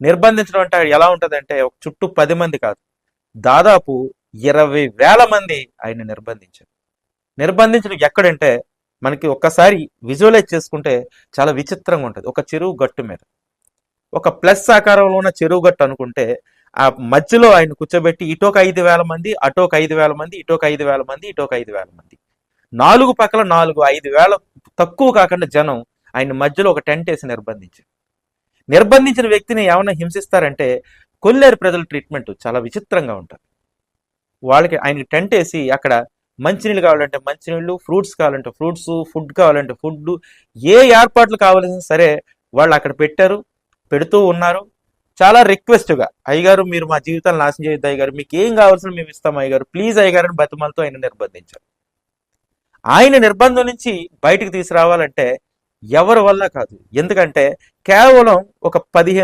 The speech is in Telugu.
నిర్బంధించడం అంటే ఎలా ఉంటదంటే ఒక చుట్టూ 10 మంది కాదు, దాదాపు 20,000 మంది ఆయన నిర్బంధించారు. నిర్బంధించడం ఎక్కడంటే మనకి ఒక్కసారి విజువలైజ్ చేసుకుంటే చాలా విచిత్రంగా ఉంటుంది. ఒక చెరువు గట్టు మీద ఒక ప్లస్ ఆకారంలో ఉన్న చెరువు గట్టు అనుకుంటే ఆ మధ్యలో ఆయన కూర్చోబెట్టి ఇటోక 5,000 మంది, అటోక 5,000 మంది, ఇటోక 5,000 మంది, ఇటోక 5,000 మంది, 4 పక్కల 5,000 తక్కువ కాకుండా జనం ఆయన మధ్యలో ఒక టెంట్ వేసి నిర్బంధించారు. నిర్బంధించిన వ్యక్తిని ఏమైనా హింసిస్తారంటే కొల్లేరు ప్రజల ట్రీట్మెంట్ చాలా విచిత్రంగా ఉంటుంది. వాళ్ళకి ఆయనకి టెంట్ వేసి అక్కడ మంచినీళ్ళు కావాలంటే మంచినీళ్ళు, ఫ్రూట్స్ కావాలంటే ఫ్రూట్స్, ఫుడ్ కావాలంటే ఫుడ్, ఏ ఏర్పాట్లు కావాల్సిన సరే వాళ్ళు అక్కడ పెట్టారు, పెడుతూ ఉన్నారు. చాలా రిక్వెస్ట్గా, అయ్యగారు మీరు మా జీవితాలు నాశనం చేయొద్దు అయ్యగారు, మీకు ఏం కావాల్సిన మేము ఇస్తాం అయ్యగారు, ప్లీజ్ అయ్యగారు అని బతిమాలతో ఆయన నిర్బంధించారు. ఆయన నిర్బంధం నుంచి బయటకు తీసుకురావాలంటే ఎవరి వల్ల కాదు. ఎందుకంటే కేవలం ఒక 15